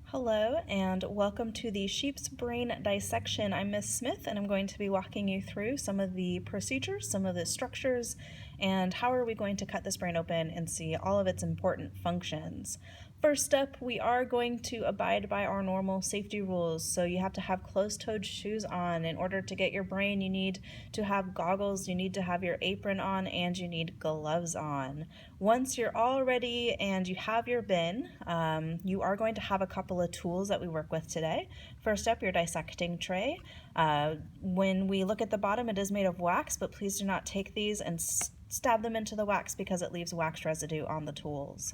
Hello and welcome to the sheep's brain dissection. I'm Miss Smith and I'm going to be walking you through some of the procedures, some of the structures, and how are we going to cut this brain open and see all of its important functions. First up, we are going to abide by our normal safety rules. So you have to have closed-toed shoes on. In order to get your brain, you need to have goggles, you need to have your apron on, and you need gloves on. Once you're all ready and you have your bin, you are going to have a couple of tools that we work with today. First up, your dissecting tray. When we look at the bottom, it is made of wax, but please do not take these and stab them into the wax because it leaves wax residue on the tools.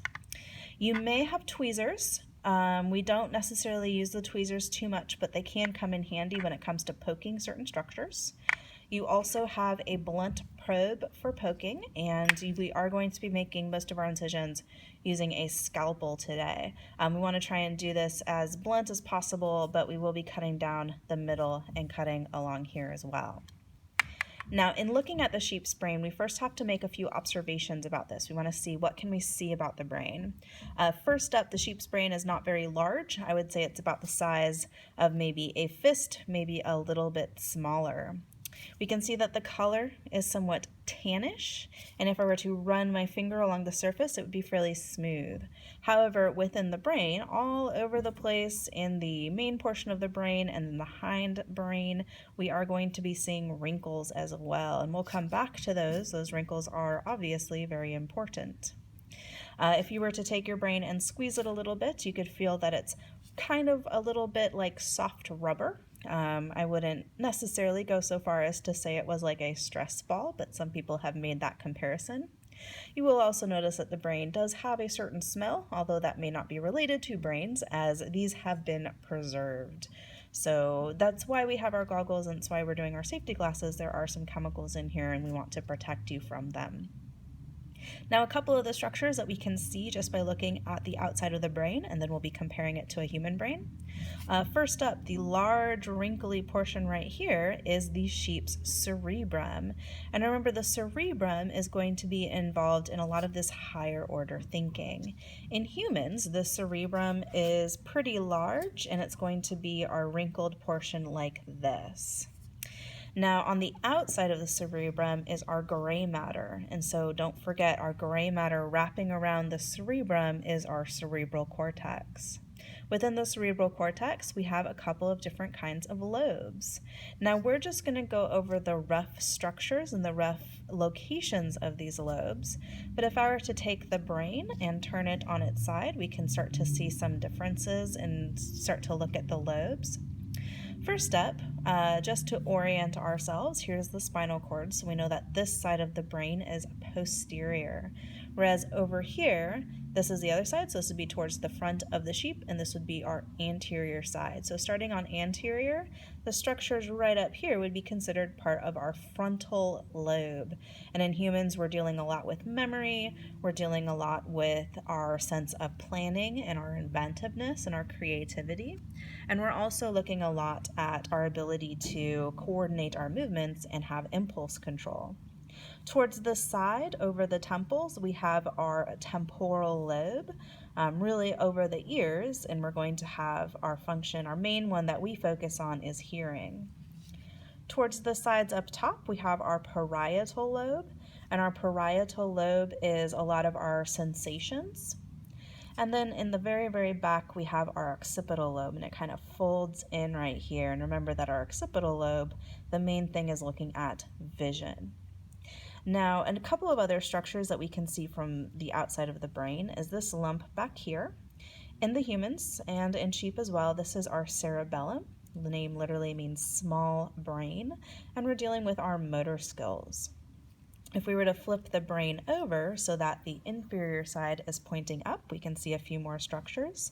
You may have tweezers. We don't necessarily use the tweezers too much, but they can come in handy when it comes to poking certain structures. You also have a blunt probe for poking, and we are going to be making most of our incisions using a scalpel today. We want to try and do this as blunt as possible, but we will be cutting down the middle and cutting along here as well. Now, in looking at the sheep's brain, we first have to make a few observations about this. We want to see what can we see about the brain. First up, the sheep's brain is not very large. I would say it's about the size of maybe a fist, maybe a little bit smaller. We can see that the color is somewhat tannish, and if I were to run my finger along the surface, it would be fairly smooth. However, within the brain, all over the place in the main portion of the brain and in the hind brain, we are going to be seeing wrinkles as well, and we'll come back to those. Those wrinkles are obviously very important. If you were to take your brain and squeeze it a little bit, you could feel that it's kind of a little bit like soft rubber. I wouldn't necessarily go so far as to say it was like a stress ball, but some people have made that comparison. You will also notice that the brain does have a certain smell, although that may not be related to brains, as these have been preserved. So that's why we have our goggles, and that's why we're doing our safety glasses. There are some chemicals in here, and we want to protect you from them. Now, a couple of the structures that we can see just by looking at the outside of the brain, and then we'll be comparing it to a human brain. First up, the large wrinkly portion right here is the sheep's cerebrum. And remember, the cerebrum is going to be involved in a lot of this higher order thinking. In humans, the cerebrum is pretty large, and it's going to be our wrinkled portion like this. Now, on the outside of the cerebrum is our gray matter, and so don't forget, our gray matter wrapping around the cerebrum is our cerebral cortex. Within the cerebral cortex, we have a couple of different kinds of lobes. Now, we're just going to go over the rough structures and the rough locations of these lobes, but if I were to take the brain and turn it on its side, we can start to see some differences and start to look at the lobes. First up, just to orient ourselves, here's the spinal cord, so we know that this side of the brain is posterior, whereas over here, this is the other side, so this would be towards the front of the sheep, and this would be our anterior side. So starting on anterior, the structures right up here would be considered part of our frontal lobe. And in humans, we're dealing a lot with memory, we're dealing a lot with our sense of planning and our inventiveness and our creativity. And we're also looking a lot at our ability to coordinate our movements and have impulse control. Towards the side, over the temples, we have our temporal lobe, really over the ears, and we're going to have our function, our main one that we focus on is hearing. Towards the sides up top, we have our parietal lobe, and our parietal lobe is a lot of our sensations. And then in the very, very back, we have our occipital lobe, and it kind of folds in right here. And remember that our occipital lobe, the main thing is looking at vision. Now, and a couple of other structures that we can see from the outside of the brain is this lump back here. In the humans and in sheep as well, this is our cerebellum. The name literally means small brain, and we're dealing with our motor skills. If we were to flip the brain over so that the inferior side is pointing up, we can see a few more structures.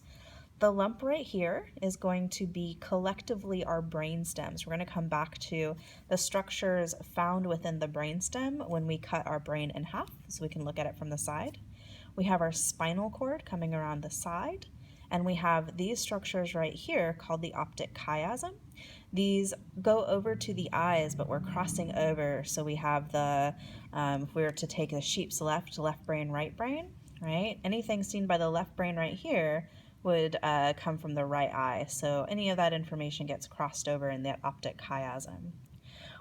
The lump right here is going to be collectively our brain stems. We're going to come back to the structures found within the brainstem when we cut our brain in half, so we can look at it from the side. We have our spinal cord coming around the side, and we have these structures right here called the optic chiasm. These go over to the eyes, but we're crossing over, so we have the, if we were to take the sheep's left brain, right brain, right? Anything seen by the left brain right here would come from the right eye, so any of that information gets crossed over in that optic chiasm.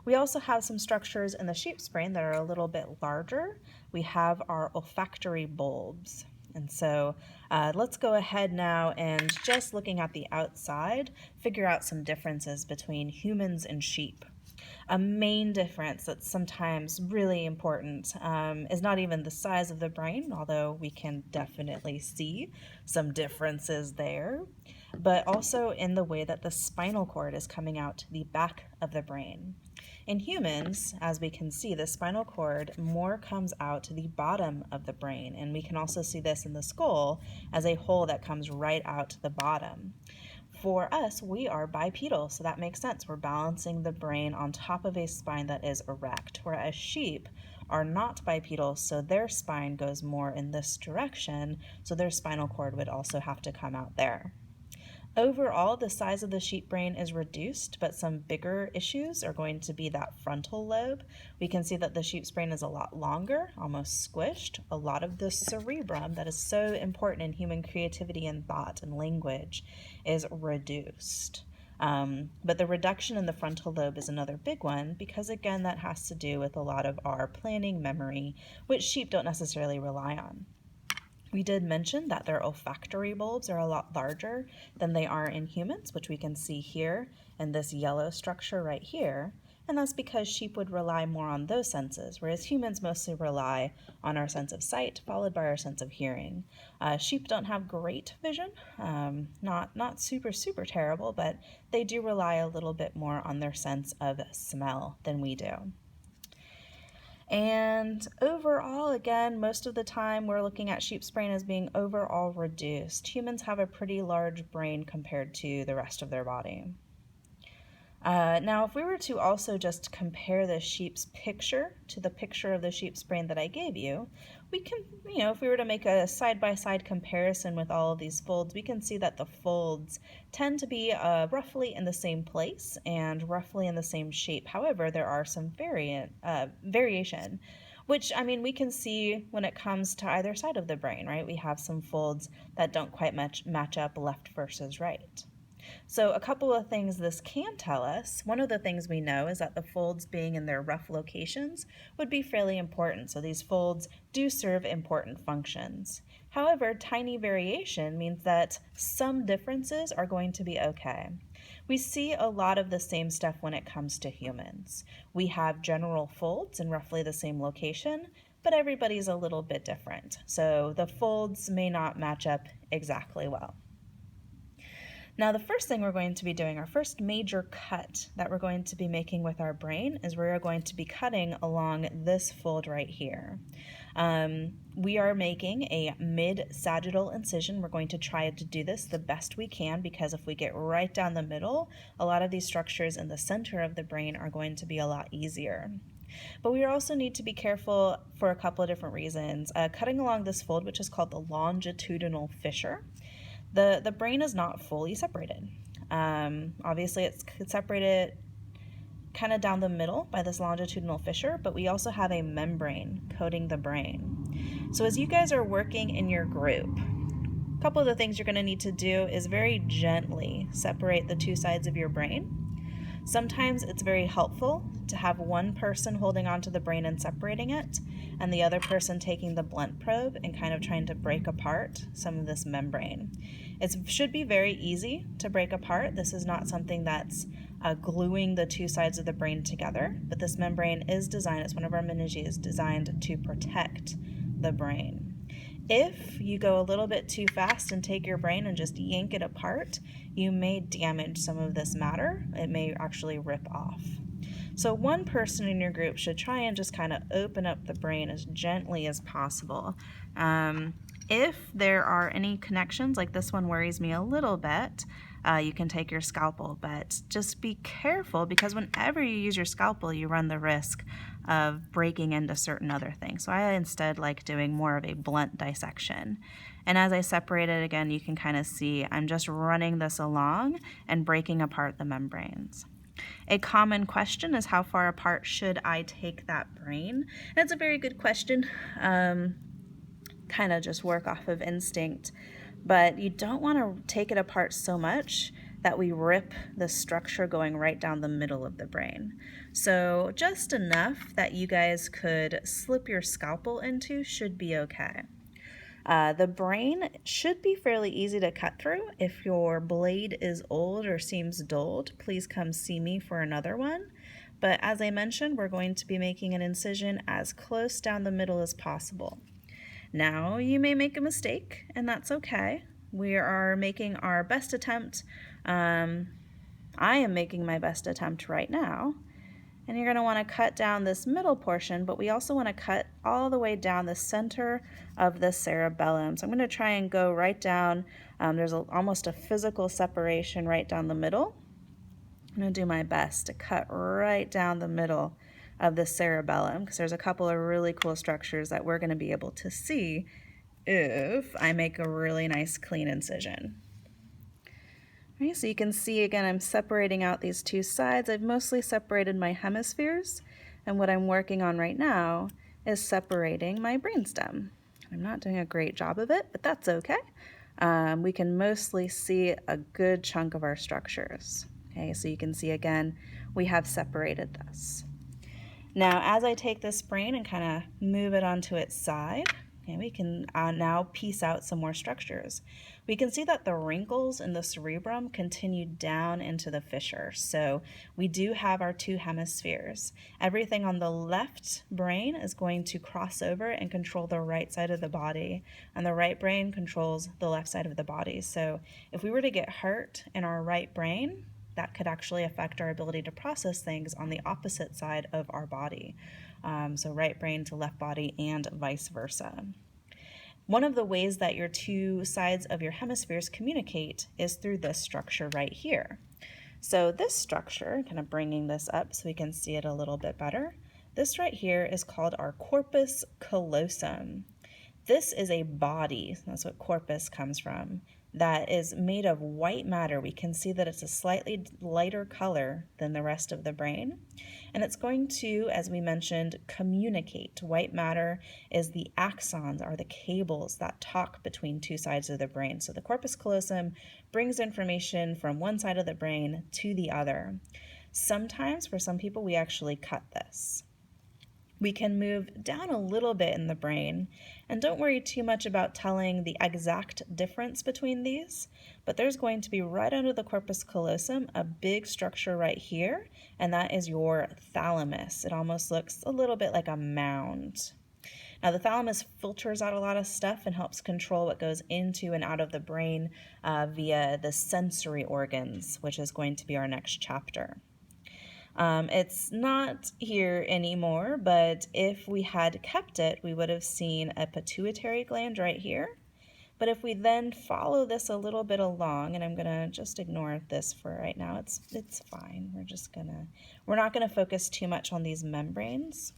We also have some structures in the sheep's brain that are a little bit larger. We have our olfactory bulbs. And so let's go ahead now and, just looking at the outside, figure out some differences between humans and sheep. A main difference that's sometimes really important is not even the size of the brain, although we can definitely see some differences there, but also in the way that the spinal cord is coming out the back of the brain. In humans, as we can see, the spinal cord more comes out to the bottom of the brain, and we can also see this in the skull as a hole that comes right out to the bottom. For us, we are bipedal, so that makes sense. We're balancing the brain on top of a spine that is erect, whereas sheep are not bipedal, so their spine goes more in this direction, so their spinal cord would also have to come out there. Overall, the size of the sheep brain is reduced, but some bigger issues are going to be that frontal lobe. We can see that the sheep's brain is a lot longer, almost squished. A lot of the cerebrum that is so important in human creativity and thought and language is reduced. But the reduction in the frontal lobe is another big one because, again, that has to do with a lot of our planning memory, which sheep don't necessarily rely on. We did mention that their olfactory bulbs are a lot larger than they are in humans, which we can see here in this yellow structure right here, and that's because sheep would rely more on those senses, whereas humans mostly rely on our sense of sight, followed by our sense of hearing. Sheep don't have great vision, not super terrible, but they do rely a little bit more on their sense of smell than we do. And overall, again, most of the time we're looking at sheep's brain as being overall reduced. Humans have a pretty large brain compared to the rest of their body. Now, if we were to also just compare the sheep's picture to the picture of the sheep's brain that I gave you, we can, if we were to make a side-by-side comparison with all of these folds, we can see that the folds tend to be roughly in the same place and roughly in the same shape. However, there are some variation, which, we can see when it comes to either side of the brain, right? We have some folds that don't quite match up left versus right. So a couple of things this can tell us. One of the things we know is that the folds being in their rough locations would be fairly important. So these folds do serve important functions. However, tiny variation means that some differences are going to be okay. We see a lot of the same stuff when it comes to humans. We have general folds in roughly the same location, but everybody's a little bit different. So the folds may not match up exactly well. Now, the first thing we're going to be doing, our first major cut that we're going to be making with our brain is we're going to be cutting along this fold right here. We are making a mid-sagittal incision. We're going to try to do this the best we can because if we get right down the middle, a lot of these structures in the center of the brain are going to be a lot easier. But we also need to be careful for a couple of different reasons. Cutting along this fold, which is called the longitudinal fissure, the brain is not fully separated. Obviously, it's separated kind of down the middle by this longitudinal fissure, but we also have a membrane coating the brain. So as you guys are working in your group, a couple of the things you're going to need to do is very gently separate the two sides of your brain. Sometimes it's very helpful to have one person holding onto the brain and separating it, and the other person taking the blunt probe and kind of trying to break apart some of this membrane. It should be very easy to break apart. This is not something that's gluing the two sides of the brain together, but this membrane is designed, it's one of our meninges, designed to protect the brain. If you go a little bit too fast and take your brain and just yank it apart, you may damage some of this matter. It may actually rip off. So one person in your group should try and just kind of open up the brain as gently as possible. If there are any connections, like this one worries me a little bit, you can take your scalpel, but just be careful because whenever you use your scalpel, you run the risk of breaking into certain other things. So I instead like doing more of a blunt dissection. And as I separate it again, you can kind of see I'm just running this along and breaking apart the membranes. A common question is how far apart should I take that brain? And it's a very good question. Kind of just work off of instinct. but you don't want to take it apart so much that we rip the structure going right down the middle of the brain. So just enough that you guys could slip your scalpel into should be okay. The brain should be fairly easy to cut through. If your blade is old or seems dulled, please come see me for another one. But as I mentioned, we're going to be making an incision as close down the middle as possible. Now, you may make a mistake, and that's okay. We are making our best attempt. I am making my best attempt right now. And you're going to want to cut down this middle portion, but we also want to cut all the way down the center of the cerebellum. So I'm going to try and go right down. There's almost a physical separation right down the middle. I'm going to do my best to cut right down the middle of the cerebellum because there's a couple of really cool structures that we're going to be able to see if I make a really nice clean incision. Okay, so you can see again I'm separating out these two sides. I've mostly separated my hemispheres, and what I'm working on right now is separating my brainstem. I'm not doing a great job of it, but that's okay. We can mostly see a good chunk of our structures. Okay, so you can see again we have separated this. Now as I take this brain and kind of move it onto its side, okay, we can now piece out some more structures. We can see that the wrinkles in the cerebrum continue down into the fissure. So we do have our two hemispheres. Everything on the left brain is going to cross over and control the right side of the body, and the right brain controls the left side of the body. So if we were to get hurt in our right brain, that could actually affect our ability to process things on the opposite side of our body. So right brain to left body and vice versa. One of the ways that your two sides of your hemispheres communicate is through this structure right here. So this structure, kind of bringing this up so we can see it a little bit better, this right here is called our corpus callosum. This is a body, that's what corpus comes from, that is made of white matter. We can see that it's a slightly lighter color than the rest of the brain. And it's going to, as we mentioned, communicate. White matter is the axons, or the cables that talk between two sides of the brain. So the corpus callosum brings information from one side of the brain to the other. Sometimes, for some people, we actually cut this. We can move down a little bit in the brain, and don't worry too much about telling the exact difference between these, but there's going to be right under the corpus callosum a big structure right here, and that is your thalamus. It almost looks a little bit like a mound. Now the thalamus filters out a lot of stuff and helps control what goes into and out of the brain via the sensory organs, which is going to be our next chapter. It's not here anymore, but if we had kept it, we would have seen a pituitary gland right here. But if we then follow this a little bit along, and I'm gonna just ignore this for right now, it's fine. We're not gonna focus too much on these membranes.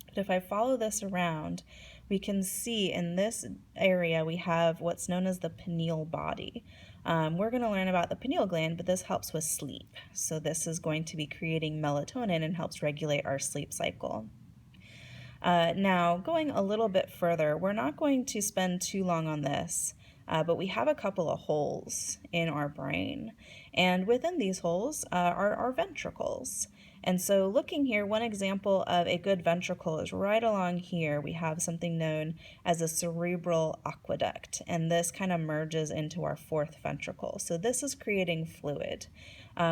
But if I follow this around, we can see in this area we have what's known as the pineal body. We're going to learn about the pineal gland, but this helps with sleep. So this is going to be creating melatonin and helps regulate our sleep cycle. Now, going a little bit further, we're not going to spend too long on this, but we have a couple of holes in our brain. And within these holes are our ventricles. And so looking here, one example of a good ventricle is right along here. We have something known as a cerebral aqueduct, and this kind of merges into our fourth ventricle. So this is creating fluid.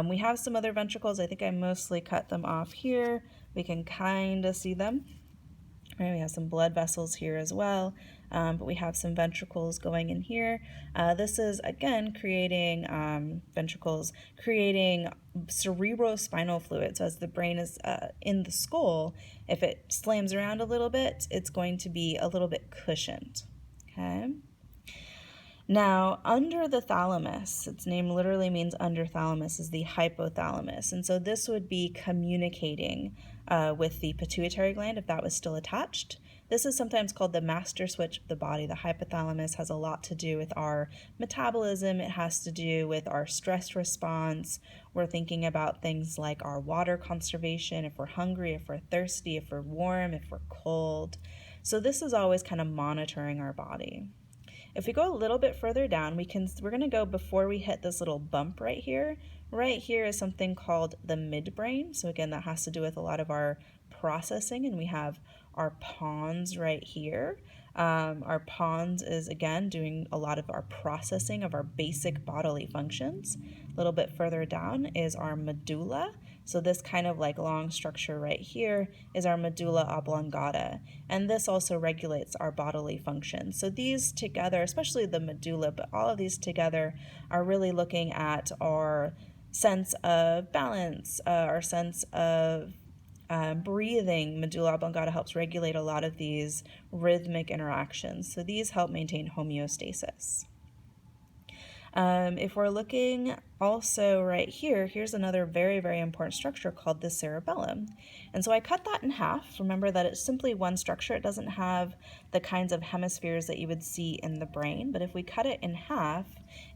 We have some other ventricles. I think I mostly cut them off here. We can kind of see them. Right, we have some blood vessels here as well, but we have some ventricles going in here. This is, again, creating ventricles, creating cerebrospinal fluid. So as the brain is in the skull, if it slams around a little bit, it's going to be a little bit cushioned, okay? Now, under the thalamus, its name literally means under thalamus, is the hypothalamus. And so this would be communicating with the pituitary gland if that was still attached. This is sometimes called the master switch of the body. The hypothalamus has a lot to do with our metabolism. It has to do with our stress response. We're thinking about things like our water conservation, if we're hungry, if we're thirsty, if we're warm, if we're cold. So this is always kind of monitoring our body. If we go a little bit further down, we're going to go before we hit this little bump right here. Right here is something called the midbrain. So again, that has to do with a lot of our processing, and we have our pons right here. Our pons is, again, doing a lot of our processing of our basic bodily functions. A little bit further down is our medulla. So this kind of like long structure right here is our medulla oblongata, and this also regulates our bodily functions. So these together, especially the medulla, but all of these together are really looking at our sense of balance, our sense of breathing. Medulla oblongata helps regulate a lot of these rhythmic interactions. So these help maintain homeostasis. If we're looking also right here, here's another very, very important structure called the cerebellum. And so I cut that in half. Remember that it's simply one structure. It doesn't have the kinds of hemispheres that you would see in the brain. But if we cut it in half,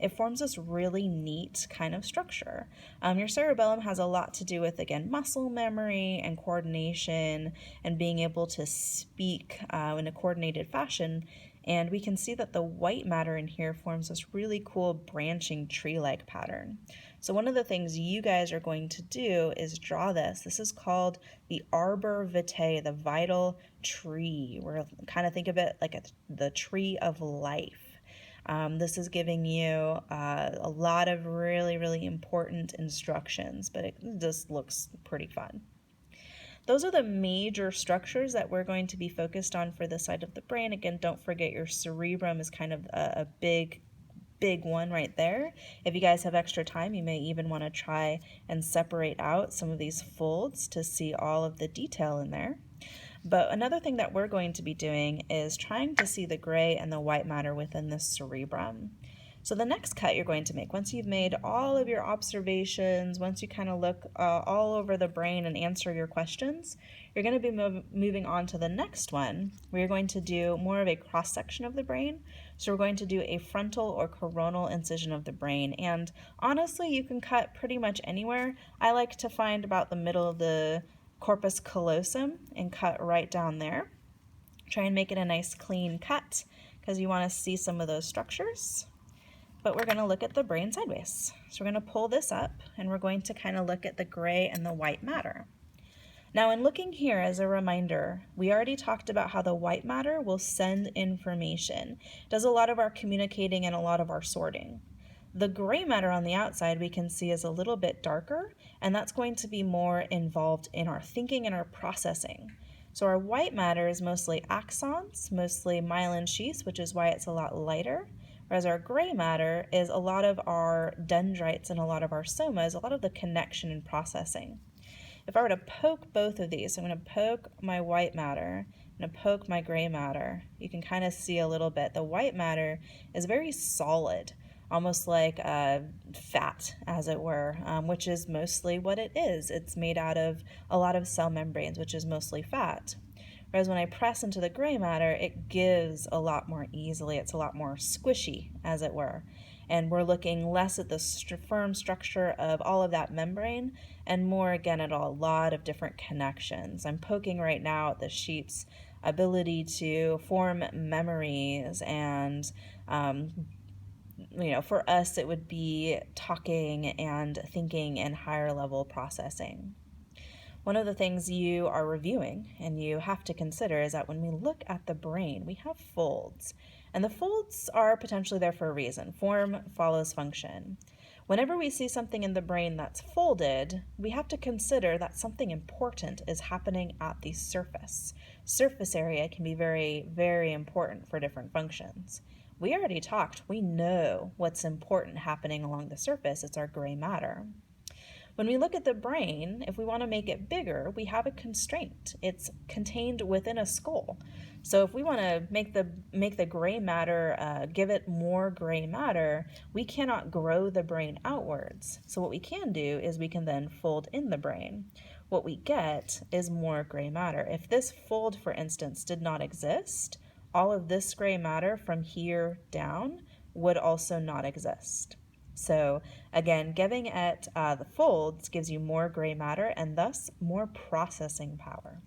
it forms this really neat kind of structure. Your cerebellum has a lot to do with, again, muscle memory and coordination and being able to speak in a coordinated fashion. And we can see that the white matter in here forms this really cool branching tree-like pattern. So one of the things you guys are going to do is draw this. This is called the arbor vitae, the vital tree. We're kind of think of it like the tree of life. This is giving you a lot of really, really important instructions, but it just looks pretty fun. Those are the major structures that we're going to be focused on for this side of the brain. Again, don't forget your cerebrum is kind of a big one right there. If you guys have extra time, you may even want to try and separate out some of these folds to see all of the detail in there. But another thing that we're going to be doing is trying to see the gray and the white matter within the cerebrum. So the next cut you're going to make, once you've made all of your observations, once you kind of look all over the brain and answer your questions, you're going to be moving on to the next one, where you're going to do more of a cross-section of the brain. So we're going to do a frontal or coronal incision of the brain. And honestly, you can cut pretty much anywhere. I like to find about the middle of the corpus callosum and cut right down there. Try and make it a nice clean cut because you want to see some of those structures. But we're going to look at the brain sideways. So we're going to pull this up and we're going to kind of look at the gray and the white matter. Now in looking here as a reminder, we already talked about how the white matter will send information. It does a lot of our communicating and a lot of our sorting. The gray matter on the outside we can see is a little bit darker, and that's going to be more involved in our thinking and our processing. So our white matter is mostly axons, mostly myelin sheaths, which is why it's a lot lighter. Whereas our gray matter is a lot of our dendrites and a lot of our somas, a lot of the connection and processing. If I were to poke both of these, so I'm going to poke my white matter, I'm going to poke my gray matter, you can kind of see a little bit. The white matter is very solid, almost like fat, as it were, which is mostly what it is. It's made out of a lot of cell membranes, which is mostly fat. Whereas when I press into the gray matter, it gives a lot more easily. It's a lot more squishy, as it were. And we're looking less at the firm structure of all of that membrane and more, again, at a lot of different connections. I'm poking right now at the sheep's ability to form memories and for us, it would be talking and thinking and higher level processing. One of the things you are reviewing and you have to consider is that when we look at the brain, we have folds. And the folds are potentially there for a reason. Form follows function. Whenever we see something in the brain that's folded, we have to consider that something important is happening at the surface. Surface area can be very, very important for different functions. We already talked. We know what's important happening along the surface. It's our gray matter. When we look at the brain, if we want to make it bigger, we have a constraint. It's contained within a skull. So if we want to make the gray matter, give it more gray matter, we cannot grow the brain outwards. So what we can do is we can then fold in the brain. What we get is more gray matter. If this fold, for instance, did not exist, all of this gray matter from here down would also not exist. So again, giving it the folds gives you more gray matter and thus more processing power.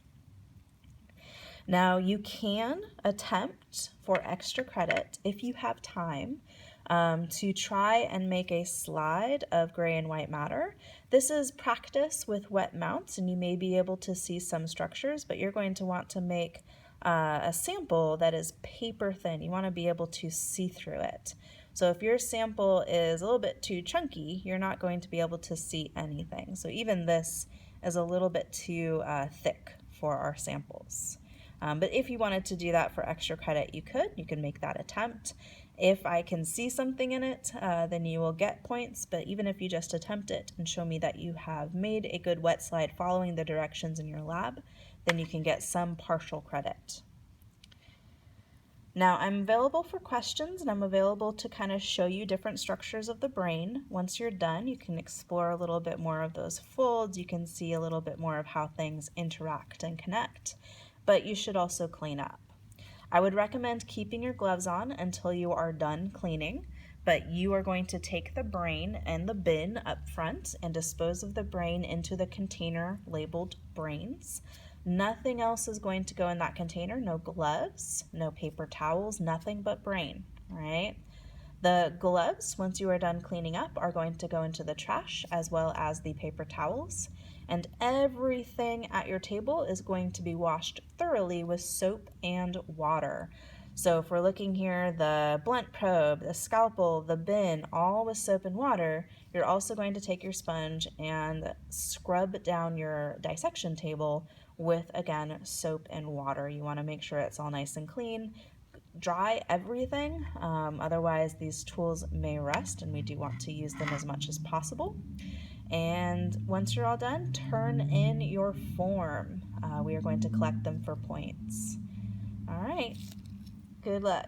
Now you can attempt for extra credit if you have time to try and make a slide of gray and white matter. This is practice with wet mounts, and you may be able to see some structures, but you're going to want to make a sample that is paper thin. You want to be able to see through it. So if your sample is a little bit too chunky, you're not going to be able to see anything. So even this is a little bit too thick for our samples. But if you wanted to do that for extra credit, you could. You can make that attempt. If I can see something in it, then you will get points. But even if you just attempt it and show me that you have made a good wet slide following the directions in your lab, then you can get some partial credit. Now I'm available for questions, and I'm available to kind of show you different structures of the brain. Once you're done, you can explore a little bit more of those folds. You can see a little bit more of how things interact and connect, but you should also clean up. I would recommend keeping your gloves on until you are done cleaning, but you are going to take the brain and the bin up front and dispose of the brain into the container labeled brains. Nothing else is going to go in that container. No gloves, no paper towels, nothing but brain, all right? The gloves, once you are done cleaning up, are going to go into the trash, as well as the paper towels. And everything at your table is going to be washed thoroughly with soap and water. So if we're looking here, the blunt probe, the scalpel, the bin, all with soap and water, you're also going to take your sponge and scrub down your dissection table with, again, soap and water. You want to make sure it's all nice and clean. Dry everything, otherwise these tools may rust, and we do want to use them as much as possible. And once you're all done, turn in your form. We are going to collect them for points. All right, good luck.